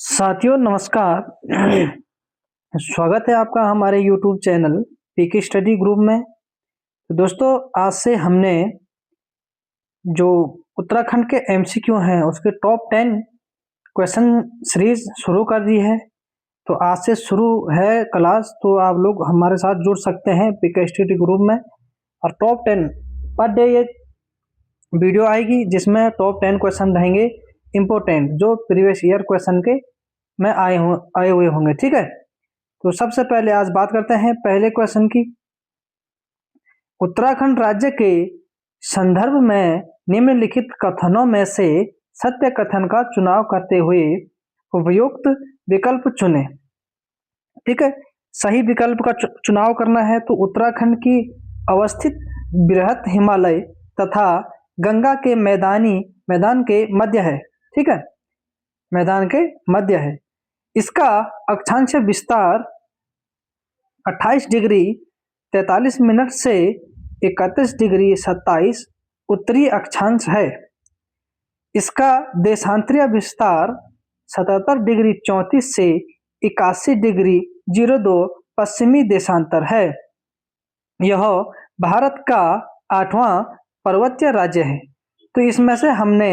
साथियों नमस्कार। स्वागत है आपका हमारे YouTube channel PK study group में। तो दोस्तों आज से हमने जो उत्तराखंड के एमसीक्यू हैं उसके टॉप 10 क्वेश्चन सीरीज शुरू कर दी है। तो आज से शुरू है क्लास, तो आप लोग हमारे साथ जुड़ सकते हैं पीके स्टडी ग्रुप में। और टॉप 10 पर डे ये वीडियो आएगी जिसमें टॉप 10 क्वेश्चन रहेंगे इम्पोर्टेंट, जो प्रीवियस ईयर क्वेश्चन के में आए हुए होंगे। ठीक है, तो सबसे पहले आज बात करते हैं पहले क्वेश्चन की। उत्तराखंड राज्य के संदर्भ में निम्नलिखित कथनों में से सत्य कथन का चुनाव करते हुए उपयुक्त विकल्प चुनें। ठीक है, सही विकल्प का चुनाव करना है। तो उत्तराखंड की अवस्थित बृहत हिमालय तथा गंगा के मैदान के मध्य है। ठीक है, मैदान के मध्य है। इसका अक्षांश विस्तार 28 डिग्री 43 मिनट से 31 डिग्री 27 उत्तरी अक्षांश है। इसका देशांतरीय विस्तार 77 डिग्री 34 से 81 डिग्री 02 पश्चिमी देशांतर है। यह भारत का 8वां पर्वतीय राज्य है। तो इसमें से हमने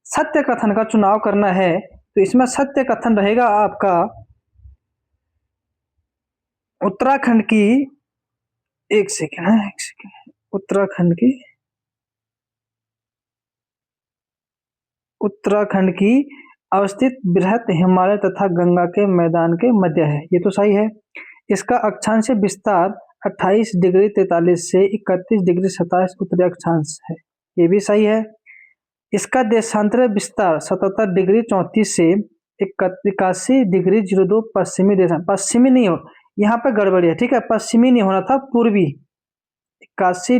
सत्य कथन का चुनाव करना है। तो इसमें सत्य कथन रहेगा आपका उत्तराखंड की उत्तराखंड की अवस्थित बृहत हिमालय तथा गंगा के मैदान के मध्य है। ये तो सही है। इसका अक्षांश विस्तार 28 डिग्री 43 से 31 डिग्री 27 उत्तरी अक्षांश है। ये भी सही है। इसका देशांतरीय विस्तार 77 डिग्री 34 से 81 डिग्री 02 पश्चिमी देशांतर। पश्चिमी नहीं हो, यहाँ पे गड़बड़ी है। ठीक है, पश्चिमी नहीं होना था, पूर्वी। 81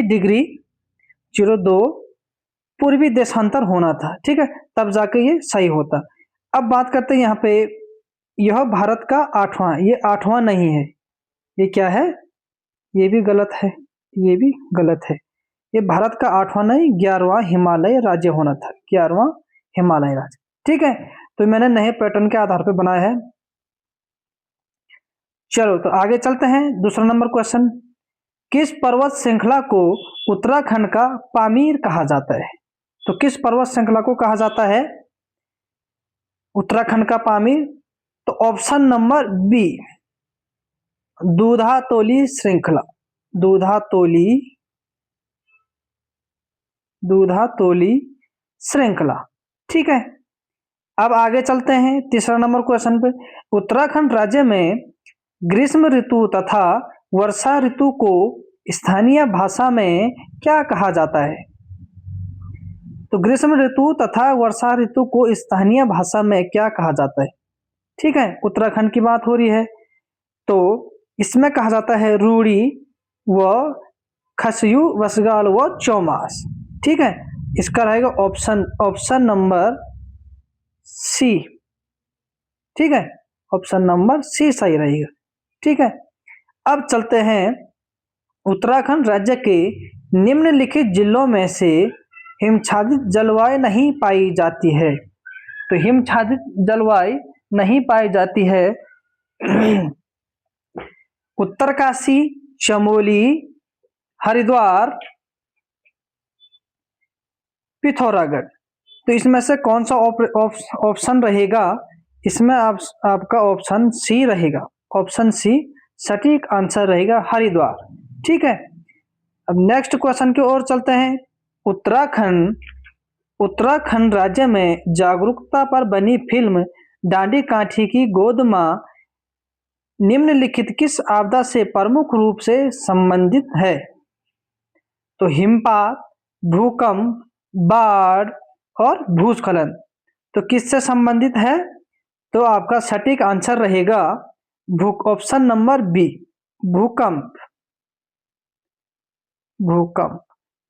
डिग्री 02 पूर्वी देशांतर होना था। ठीक है, तब जाके ये सही होता। अब बात करते हैं यहाँ पे, यह भारत का 8वां, ये 8वां नहीं है। ये क्या है? ये भी गलत है, ये भी गलत है। ये भारत का 8वां नहीं, 11वां हिमालय राज्य होना था। 11वां हिमालय राज्य। ठीक है, तो मैंने नए पैटर्न के आधार पर बनाया है। चलो तो आगे चलते हैं। दूसरा नंबर क्वेश्चन, किस पर्वत श्रृंखला को उत्तराखंड का पामीर कहा जाता है? तो किस पर्वत श्रृंखला को कहा जाता है उत्तराखंड का पामीर? तो ऑप्शन नंबर बी, दूधातोली श्रृंखला। दूधातोली श्रृंखला। ठीक है, अब आगे चलते हैं तीसरा नंबर क्वेश्चन पे। उत्तराखंड राज्य में ग्रीष्म ऋतु तथा वर्षा ऋतु को स्थानीय भाषा में क्या कहा जाता है? तो ग्रीष्म ऋतु तथा वर्षा ऋतु को स्थानीय भाषा में क्या कहा जाता है? ठीक है, उत्तराखंड की बात हो रही है। तो इसमें कहा जाता है रूड़ी व खसयू वसगाल व चौमास। ठीक है, इसका रहेगा ऑप्शन नंबर सी। ठीक है, ऑप्शन नंबर सी सही रहेगा। ठीक है, अब चलते हैं उत्तराखंड राज्य के निम्नलिखित जिलों में से हिमच्छादित जलवायु नहीं पाई जाती है। तो हिमच्छादित जलवायु नहीं पाई जाती है उत्तरकाशी, चमोली, हरिद्वार, पिथौरागढ़। तो इसमें से कौन सा ऑप्शन रहेगा? इसमें आपका ऑप्शन सी रहेगा। ऑप्शन सी सटीक आंसर रहेगा, हरिद्वार। ठीक है, अब नेक्स्ट क्वेश्चन की ओर चलते हैं। उत्तराखंड राज्य में जागरूकता पर बनी फिल्म डांडी काठी की गोद मां निम्नलिखित किस आपदा से प्रमुख रूप से संबंधित है? तो हिमपात, भूकंप, बाढ़ और भूस्खलन। तो किससे संबंधित है? तो आपका सटीक आंसर रहेगा ऑप्शन नंबर बी, भूकंप।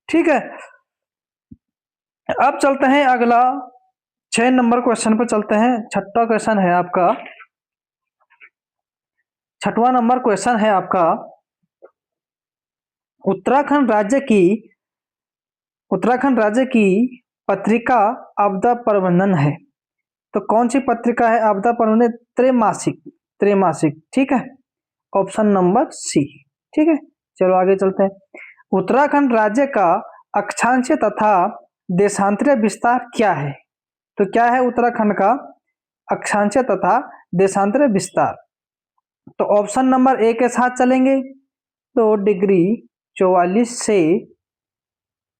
ठीक है, अब चलते हैं अगला 6 नंबर क्वेश्चन पर चलते हैं। छठवां क्वेश्चन है आपका, 6वां नंबर क्वेश्चन है आपका, उत्तराखंड राज्य की पत्रिका आपदा प्रबंधन है। तो कौन सी पत्रिका है आपदा प्रबंधन? त्रैमासिक, त्रैमासिक, ठीक है, ऑप्शन नंबर सी, ठीक है। चलो आगे चलते हैं। उत्तराखंड राज्य का अक्षांशीय तथा देशांतरीय विस्तार क्या है? तो क्या है उत्तराखंड का अक्षांशीय तथा देशांतरीय विस्तार? तो ऑप्शन नंबर ए के साथ चलेंगे, 2 डिग्री 44 से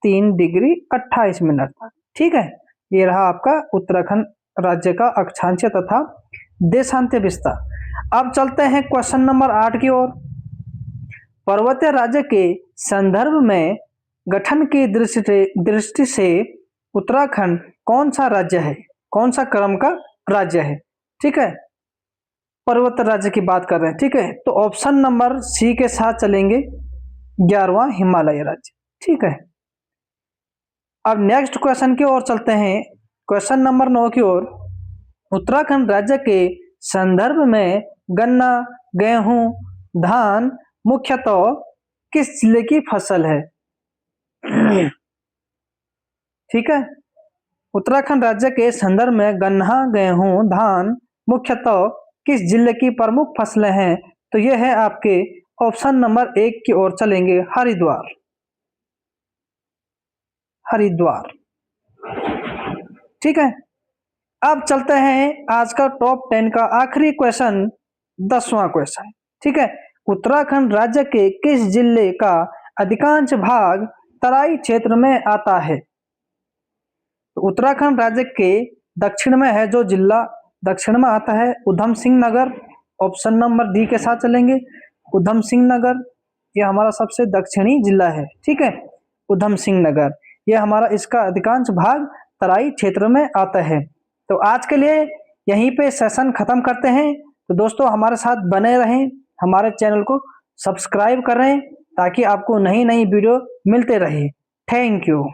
3 डिग्री 28 मिनट तक, ठीक है। ये रहा आपका उत्तराखंड राज्य का अक्षांशीय तथा देशांतरीय विस्तार। अब चलते हैं क्वेश्चन नंबर 8 की ओर। पर्वतीय राज्य के संदर्भ में गठन की दृष्टि से उत्तराखंड कौन सा राज्य है? कौन सा क्रम का राज्य है? ठीक है, पर्वतीय राज्य की बात कर रहे हैं, ठीक है। तो ऑप्शन नंबर सी के साथ चलेंगे, 11वां हिमालय राज्य, ठीक है। अब नेक्स्ट क्वेश्चन की ओर चलते हैं, क्वेश्चन नंबर 9 की ओर। उत्तराखंड राज्य के संदर्भ में गन्ना, गेहूं, धान मुख्यतः किस जिले की फसल है? ठीक है, उत्तराखंड राज्य के संदर्भ में गन्ना, गेहूं, धान मुख्यतः किस जिले की प्रमुख फसलें हैं? तो ये है आपके ऑप्शन नंबर 1 की ओर चलेंगे, हरिद्वार, हरिद्वार, ठीक है। अब चलते हैं आज का टॉप 10 का आखिरी क्वेश्चन, 10वां क्वेश्चन, ठीक है। उत्तराखंड राज्य के किस जिले का अधिकांश भाग तराई क्षेत्र में आता है? तो उत्तराखंड राज्य के दक्षिण में है जो जिला दक्षिण में आता है, Udham Singh Nagar, option number D के साथ चलेंगे, उधम सिंह नगर, ये हमारा सबसे दक्षिणी जिला है, ठीक है, उधम सिंह नगर, ये हमारा इसका अधिकांश भाग तराई क्षेत्र में आता है। तो आज के लिए यहीं पे सेशन खत्म करते हैं। तो दोस्तों हमारे साथ बने रहें, हमारे चैनल को सब्सक्राइब करें ताकि आपको नई नई वीडियो मिलते रहे। Thank you.